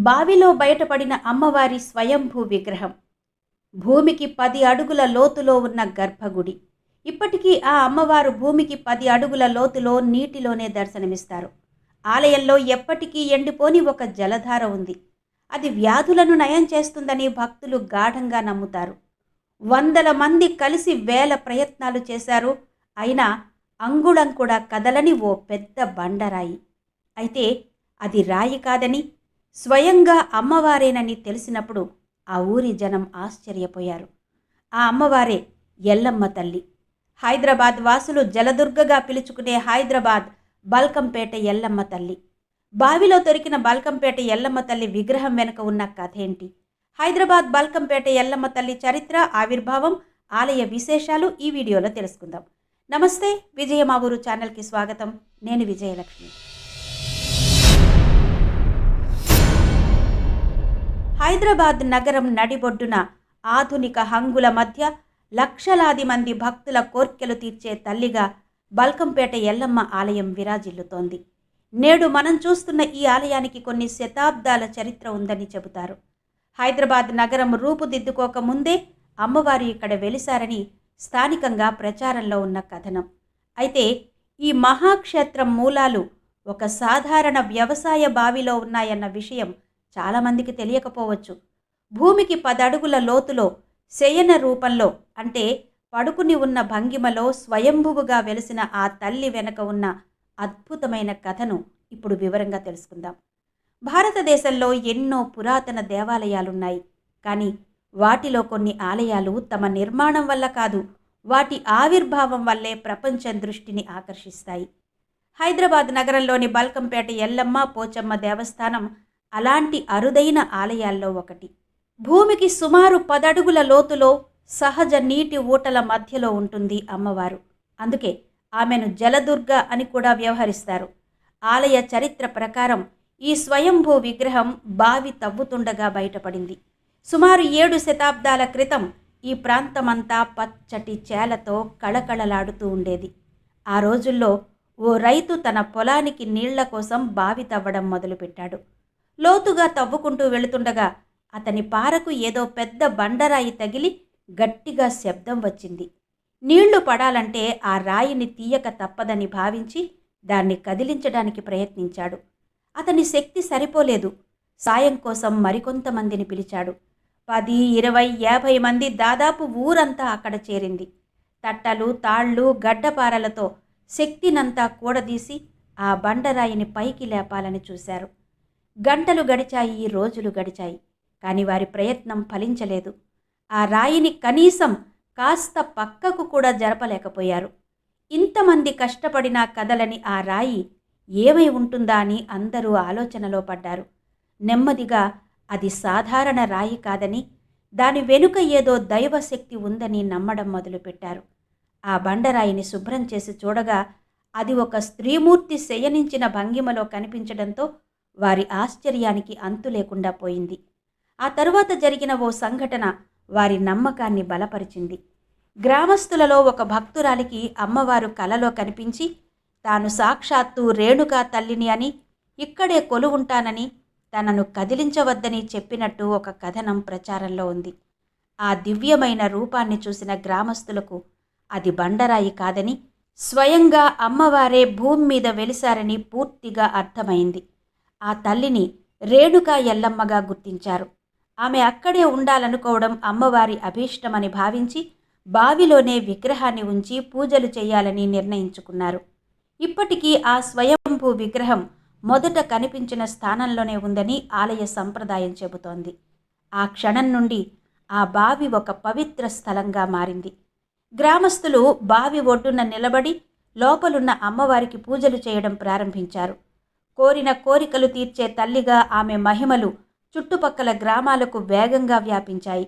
బావిలో బయటపడిన అమ్మవారి స్వయంభూ విగ్రహం. భూమికి 10 అడుగుల లోతులో ఉన్న గర్భగుడి. ఇప్పటికీ ఆ అమ్మవారు భూమికి 10 అడుగుల లోతులో నీటిలోనే దర్శనమిస్తారు. ఆలయంలో ఎప్పటికీ ఎండిపోని ఒక జలధార ఉంది. అది వ్యాధులను నయం చేస్తుందని భక్తులు గాఢంగా నమ్ముతారు. వందల మంది కలిసి వేల ప్రయత్నాలు చేశారు. అయినా అంగుళం కూడా కదలని ఓ పెద్ద బండరాయి. అయితే అది రాయి కాదని, స్వయంగా అమ్మవారేనని తెలిసినప్పుడు ఆ ఊరి జనం ఆశ్చర్యపోయారు. ఆ అమ్మవారే ఎల్లమ్మ తల్లి. హైదరాబాద్ వాసులు జలదుర్గగా పిలుచుకునే హైదరాబాద్ బల్కంపేట ఎల్లమ్మ తల్లి. బావిలో దొరికిన బల్కంపేట ఎల్లమ్మ తల్లి విగ్రహం వెనుక ఉన్న కథేంటి? హైదరాబాద్ బల్కంపేట ఎల్లమ్మ తల్లి చరిత్ర, ఆవిర్భావం, ఆలయ విశేషాలు ఈ వీడియోలో తెలుసుకుందాం. నమస్తే, విజయ మా ఊరు ఛానల్కి స్వాగతం. నేను విజయలక్ష్మి. హైదరాబాద్ నగరం నడిబొడ్డున ఆధునిక హంగుల మధ్య లక్షలాది మంది భక్తుల కోర్కెలు తీర్చే తల్లిగా బల్కంపేట ఎల్లమ్మ ఆలయం విరాజిల్లుతోంది. నేడు మనం చూస్తున్న ఈ ఆలయానికి కొన్ని శతాబ్దాల చరిత్ర ఉందని చెబుతారు. హైదరాబాద్ నగరం రూపుదిద్దుకోక ముందే అమ్మవారు ఇక్కడ వెలిశారని స్థానికంగా ప్రచారంలో ఉన్న కథనం. అయితే ఈ మహాక్షేత్రం మూలాలు ఒక సాధారణ వ్యవసాయ బావిలో ఉన్నాయన్న విషయం చాలామందికి తెలియకపోవచ్చు. భూమికి 10 అడుగుల లోతులో శయన రూపంలో, అంటే పడుకుని ఉన్న భంగిమలో స్వయంభువుగా వెలిసిన ఆ తల్లి వెనక ఉన్న అద్భుతమైన కథను ఇప్పుడు వివరంగా తెలుసుకుందాం. భారతదేశంలో ఎన్నో పురాతన దేవాలయాలున్నాయి. కానీ వాటిలో కొన్ని ఆలయాలు తమ నిర్మాణం వల్ల కాదు, వాటి ఆవిర్భావం వల్లే ప్రపంచం దృష్టిని ఆకర్షిస్తాయి. హైదరాబాద్ నగరంలోని బల్కంపేట ఎల్లమ్మ, పోచమ్మ దేవస్థానం అలాంటి అరుదైన ఆలయాల్లో ఒకటి. భూమికి సుమారు 10 అడుగుల లోతులో సహజ నీటి ఊటల మధ్యలో ఉంటుంది అమ్మవారు. అందుకే ఆమెను జలదుర్గ అని కూడా వ్యవహరిస్తారు. ఆలయ చరిత్ర ప్రకారం ఈ స్వయంభూ విగ్రహం బావి తవ్వుతుండగా బయటపడింది. సుమారు 7 శతాబ్దాల క్రితం ఈ ప్రాంతమంతా పచ్చటి చేలతో కళకళలాడుతూ ఉండేది. ఆ రోజుల్లో ఓ రైతు తన పొలానికి నీళ్ల కోసం బావి తవ్వడం మొదలుపెట్టాడు. లోతుగా తవ్వుకుంటూ వెళుతుండగా అతని పారకు ఏదో పెద్ద బండరాయి తగిలి గట్టిగా శబ్దం వచ్చింది. నీళ్లు పడాలంటే ఆ రాయిని తీయక తప్పదని భావించి దాన్ని కదిలించడానికి ప్రయత్నించాడు. అతని శక్తి సరిపోలేదు. సాయం కోసం మరికొంతమందిని పిలిచాడు. 10, 20, 50 మంది, దాదాపు ఊరంతా అక్కడ చేరింది. తట్టలు, తాళ్ళు, గడ్డపారలతో శక్తినంతా కూడదీసి ఆ బండరాయిని పైకి లేపాలని చూశారు. గంటలు గడిచాయి, రోజులు గడిచాయి. కానీ వారి ప్రయత్నం ఫలించలేదు. ఆ రాయిని కనీసం కాస్త పక్కకు కూడా జరపలేకపోయారు. ఇంతమంది కష్టపడినా కదలని ఆ రాయి ఏమై ఉంటుందా అని అందరూ ఆలోచనలో పడ్డారు. నెమ్మదిగా అది సాధారణ రాయి కాదని, దాని వెనుక ఏదో దైవశక్తి ఉందని నమ్మడం మొదలుపెట్టారు. ఆ బండరాయిని శుభ్రం చేసి చూడగా అది ఒక స్త్రీమూర్తి శయనించిన భంగిమలో కనిపించడంతో వారి ఆశ్చర్యానికి అంతు లేకుండా పోయింది. ఆ తరువాత జరిగిన ఓ సంఘటన వారి నమ్మకాన్ని బలపరిచింది. గ్రామస్తులలో ఒక భక్తురాలికి అమ్మవారు కలలో కనిపించి తాను సాక్షాత్తు రేణుకా తల్లిని అని, ఇక్కడే కొలువుంటానని, తనను కదిలించవద్దని చెప్పినట్టు ఒక కథనం ప్రచారంలో ఉంది. ఆ దివ్యమైన రూపాన్ని చూసిన గ్రామస్తులకు అది బండరాయి కాదని, స్వయంగా అమ్మవారే భూమి మీద వెలిశారని పూర్తిగా అర్థమైంది. ఆ తల్లిని రేణుకా ఎల్లమ్మగా గుర్తించారు. ఆమె అక్కడే ఉండాలనుకోవడం అమ్మవారి అభీష్టమని భావించి బావిలోనే విగ్రహాన్ని ఉంచి పూజలు చేయాలని నిర్ణయించుకున్నారు. ఇప్పటికీ ఆ స్వయంభూ విగ్రహం మొదట కనిపించిన స్థానంలోనే ఉందని ఆలయ సంప్రదాయం చెబుతోంది. ఆ క్షణం నుండి ఆ బావి ఒక పవిత్ర స్థలంగా మారింది. గ్రామస్తులు బావి ఒడ్డున నిలబడి లోపలున్న అమ్మవారికి పూజలు చేయడం ప్రారంభించారు. కోరిన కోరికలు తీర్చే తల్లిగా ఆమె మహిమలు చుట్టుపక్కల గ్రామాలకు వేగంగా వ్యాపించాయి.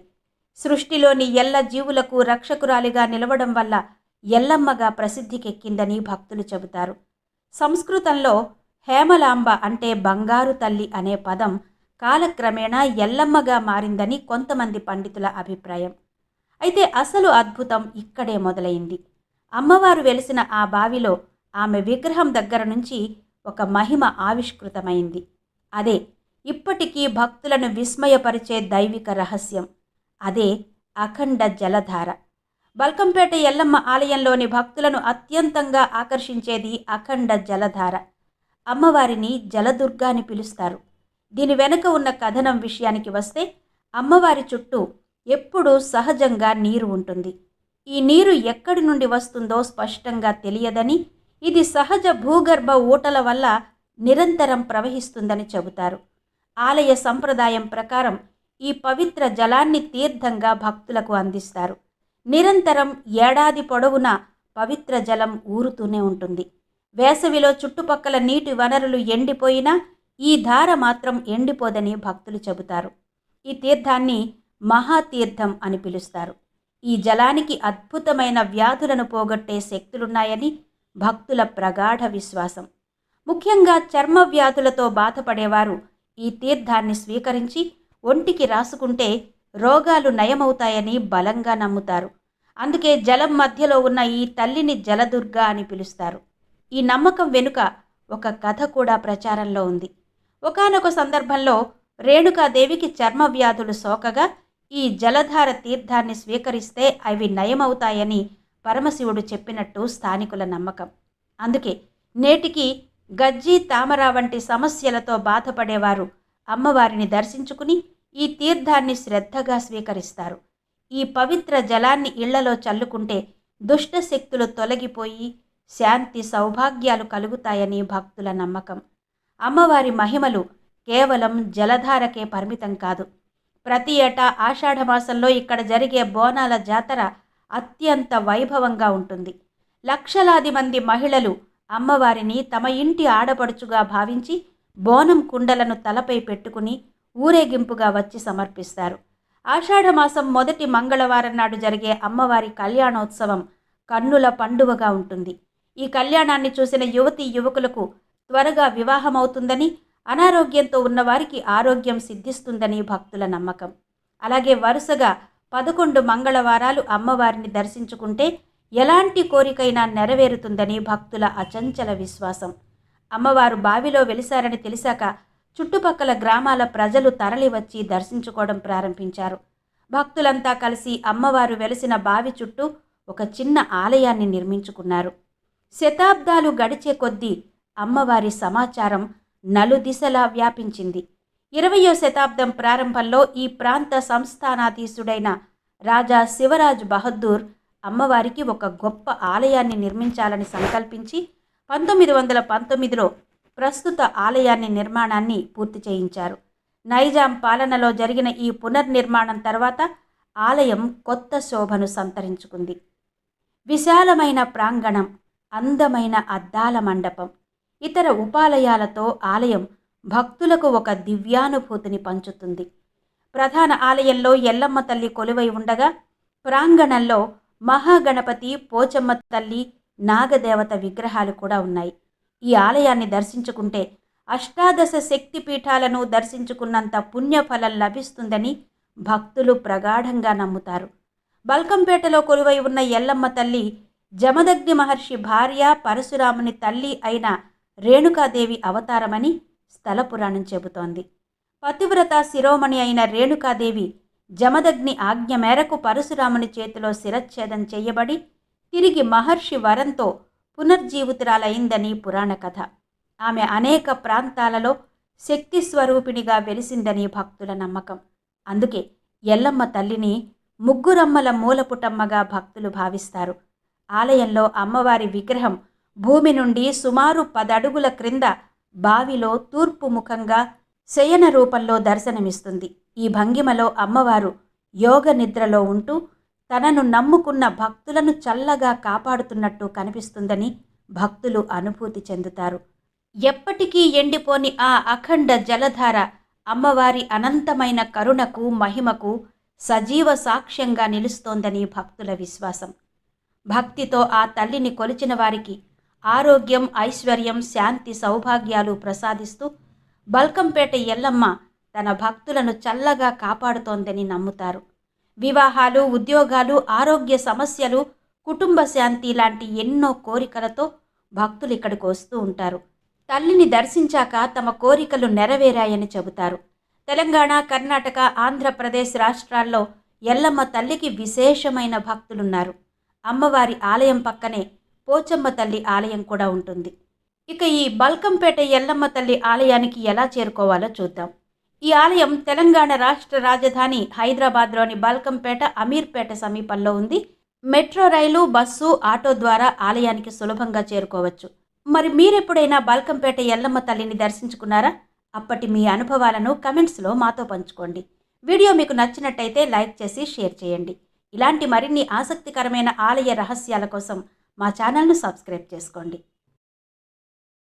సృష్టిలోని ఎల్ల జీవులకు రక్షకురాలిగా నిలవడం వల్ల ఎల్లమ్మగా ప్రసిద్ధికెక్కిందని భక్తులు చెబుతారు. సంస్కృతంలో హేమలాంబ అంటే బంగారు తల్లి అనే పదం కాలక్రమేణా ఎల్లమ్మగా మారిందని కొంతమంది పండితుల అభిప్రాయం. అయితే అసలు అద్భుతం ఇక్కడే మొదలైంది. అమ్మవారు వెలిసిన ఆ బావిలో ఆమె విగ్రహం దగ్గర నుంచి ఒక మహిమ ఆవిష్కృతమైంది. అదే ఇప్పటికీ భక్తులను విస్మయపరిచే దైవిక రహస్యం. అదే అఖండ జలధార. బల్కంపేట ఎల్లమ్మ ఆలయంలోని భక్తులను అత్యంతంగా ఆకర్షించేది అఖండ జలధార. అమ్మవారిని జలదుర్గా అని పిలుస్తారు. దీని వెనుక ఉన్న కథనం విషయానికి వస్తే, అమ్మవారి చుట్టూ ఎప్పుడూ సహజంగా నీరు ఉంటుంది. ఈ నీరు ఎక్కడి నుండి వస్తుందో స్పష్టంగా తెలియదని, ఇది సహజ భూగర్భ ఊటల వల్ల నిరంతరం ప్రవహిస్తుందని చెబుతారు. ఆలయ సంప్రదాయం ప్రకారం ఈ పవిత్ర జలాన్ని తీర్థంగా భక్తులకు అందిస్తారు. నిరంతరం ఏడాది పొడవునా పవిత్ర జలం ఊరుతూనే ఉంటుంది. వేసవిలో చుట్టుపక్కల నీటి వనరులు ఎండిపోయినా ఈ ధార మాత్రం ఎండిపోదని భక్తులు చెబుతారు. ఈ తీర్థాన్ని మహాతీర్థం అని పిలుస్తారు. ఈ జలానికి అద్భుతమైన వ్యాధులను పోగొట్టే శక్తులున్నాయని భక్తుల ప్రగాఢ విశ్వాసం. ముఖ్యంగా చర్మ వ్యాధులతో బాధపడేవారు ఈ తీర్థాన్ని స్వీకరించి ఒంటికి రాసుకుంటే రోగాలు నయమవుతాయని బలంగా నమ్ముతారు. అందుకే జలం మధ్యలో ఉన్న ఈ తల్లిని జలదుర్గా అని పిలుస్తారు. ఈ నమ్మకం వెనుక ఒక కథ కూడా ప్రచారంలో ఉంది. ఒకానొక సందర్భంలో రేణుకాదేవికి చర్మ వ్యాధులు సోకగా ఈ జలధార తీర్థాన్ని స్వీకరిస్తే అవి నయమవుతాయని పరమశివుడు చెప్పినట్టు స్థానికుల నమ్మకం. అందుకే నేటికి గజ్జి, తామర వంటి సమస్యలతో బాధపడేవారు అమ్మవారిని దర్శించుకుని ఈ తీర్థాన్ని శ్రద్ధగా స్వీకరిస్తారు. ఈ పవిత్ర జలాన్ని ఇళ్లలో చల్లుకుంటే దుష్ట శక్తులు తొలగిపోయి శాంతి సౌభాగ్యాలు కలుగుతాయని భక్తుల నమ్మకం. అమ్మవారి మహిమలు కేవలం జలధారకే పరిమితం కాదు. ప్రతి ఏటా ఆషాఢమాసంలో ఇక్కడ జరిగే బోనాల జాతర అత్యంత వైభవంగా ఉంటుంది. లక్షలాది మంది మహిళలు అమ్మవారిని తమ ఇంటి ఆడపడుచుగా భావించి బోనం కుండలను తలపై పెట్టుకుని ఊరేగింపుగా వచ్చి సమర్పిస్తారు. ఆషాఢమాసం మొదటి మంగళవారం నాడు జరిగే అమ్మవారి కళ్యాణోత్సవం కన్నుల పండువగా ఉంటుంది. ఈ కళ్యాణాన్ని చూసిన యువతీ యువకులకు త్వరగా వివాహమవుతుందని, అనారోగ్యంతో ఉన్నవారికి ఆరోగ్యం సిద్ధిస్తుందని భక్తుల నమ్మకం. అలాగే వరుసగా 11 మంగళవారాలు అమ్మవారిని దర్శించుకుంటే ఎలాంటి కోరికైనా నెరవేరుతుందని భక్తుల అచంచల విశ్వాసం. అమ్మవారు బావిలో వెలిశారని తెలిసాక చుట్టుపక్కల గ్రామాల ప్రజలు తరలివచ్చి దర్శించుకోవడం ప్రారంభించారు. భక్తులంతా కలిసి అమ్మవారు వెలిసిన బావి చుట్టూ ఒక చిన్న ఆలయాన్ని నిర్మించుకున్నారు. శతాబ్దాలు గడిచే కొద్దీ అమ్మవారి సమాచారం నలుదిశలా వ్యాపించింది. 20వ శతాబ్దం ప్రారంభంలో ఈ ప్రాంత సంస్థానాధీశుడైన రాజా శివరాజ్ బహదూర్ అమ్మవారికి ఒక గొప్ప ఆలయాన్ని నిర్మించాలని సంకల్పించి 1919లో ప్రస్తుత ఆలయాన్ని నిర్మాణాన్ని పూర్తి చేయించారు. నైజాం పాలనలో జరిగిన ఈ పునర్నిర్మాణం తర్వాత ఆలయం కొత్త శోభను సంతరించుకుంది. విశాలమైన ప్రాంగణం, అందమైన అద్దాల మండపం, ఇతర ఉపాలయాలతో ఆలయం భక్తులకు ఒక దివ్యానుభూతిని పంచుతుంది. ప్రధాన ఆలయంలో ఎల్లమ్మ తల్లి కొలువై ఉండగా ప్రాంగణంలో మహాగణపతి, పోచమ్మ తల్లి, నాగదేవత విగ్రహాలు కూడా ఉన్నాయి. ఈ ఆలయాన్ని దర్శించుకుంటే అష్టాదశ శక్తి పీఠాలను దర్శించుకున్నంత పుణ్యఫలం లభిస్తుందని భక్తులు ప్రగాఢంగా నమ్ముతారు. బల్కంపేటలో కొలువై ఉన్న ఎల్లమ్మ తల్లి జమదగ్ని మహర్షి భార్య, పరశురాముని తల్లి అయిన రేణుకాదేవి అవతారమని స్థల పురాణం చెబుతోంది. పతివ్రత శిరోమణి అయిన రేణుకాదేవి జమదగ్ని ఆజ్ఞ మేరకు పరశురాముని చేతిలో శిరచ్ఛేదం చేయబడి తిరిగి మహర్షి వరంతో పునర్జీవితురాలైందని పురాణ కథ. ఆమె అనేక ప్రాంతాలలో శక్తి స్వరూపిణిగా వెలిసిందని భక్తుల నమ్మకం. అందుకే ఎల్లమ్మ తల్లిని ముగ్గురమ్మల మూలపుటమ్మగా భక్తులు భావిస్తారు. ఆలయంలో అమ్మవారి విగ్రహం భూమి నుండి సుమారు 10 అడుగుల క్రింద బావిలో తూర్పు ముఖంగా శయన రూపంలో దర్శనమిస్తుంది. ఈ భంగిమలో అమ్మవారు యోగ నిద్రలో ఉంటూ తనను నమ్ముకున్న భక్తులను చల్లగా కాపాడుతున్నట్టు కనిపిస్తుందని భక్తులు అనుభూతి చెందుతారు. ఎప్పటికీ ఎండిపోని ఆ అఖండ జలధార అమ్మవారి అనంతమైన కరుణకు, మహిమకు సజీవ సాక్ష్యంగా నిలుస్తోందని భక్తుల విశ్వాసం. భక్తితో ఆ తల్లిని కొలిచిన వారికి ఆరోగ్యం, ఐశ్వర్యం, శాంతి, సౌభాగ్యాలు ప్రసాదిస్తూ బల్కంపేట ఎల్లమ్మ తన భక్తులను చల్లగా కాపాడుతోందని నమ్ముతారు. వివాహాలు, ఉద్యోగాలు, ఆరోగ్య సమస్యలు, కుటుంబ శాంతి లాంటి ఎన్నో కోరికలతో భక్తులు ఇక్కడికి వస్తూ ఉంటారు. తల్లిని దర్శించాక తమ కోరికలు నెరవేరాయని చెబుతారు. తెలంగాణ, కర్ణాటక, ఆంధ్రప్రదేశ్ రాష్ట్రాల్లో ఎల్లమ్మ తల్లికి విశేషమైన భక్తులున్నారు. అమ్మవారి ఆలయం పక్కనే పోచమ్మ తల్లి ఆలయం కూడా ఉంటుంది. ఇక ఈ బల్కంపేట ఎల్లమ్మ తల్లి ఆలయానికి ఎలా చేరుకోవాలో చూద్దాం. ఈ ఆలయం తెలంగాణ రాష్ట్ర రాజధాని హైదరాబాద్లోని బల్కంపేట, అమీర్పేట సమీపంలో ఉంది. మెట్రో రైలు, బస్సు, ఆటో ద్వారా ఆలయానికి సులభంగా చేరుకోవచ్చు. మరి మీరెప్పుడైనా బల్కంపేట ఎల్లమ్మ తల్లిని దర్శించుకున్నారా? అప్పటి మీ అనుభవాలను కమెంట్స్లో మాతో పంచుకోండి. వీడియో మీకు నచ్చినట్టయితే లైక్ చేసి షేర్ చేయండి. ఇలాంటి మరిన్ని ఆసక్తికరమైన ఆలయ రహస్యాల కోసం మా ఛానల్ను సబ్స్క్రైబ్ చేసుకోండి.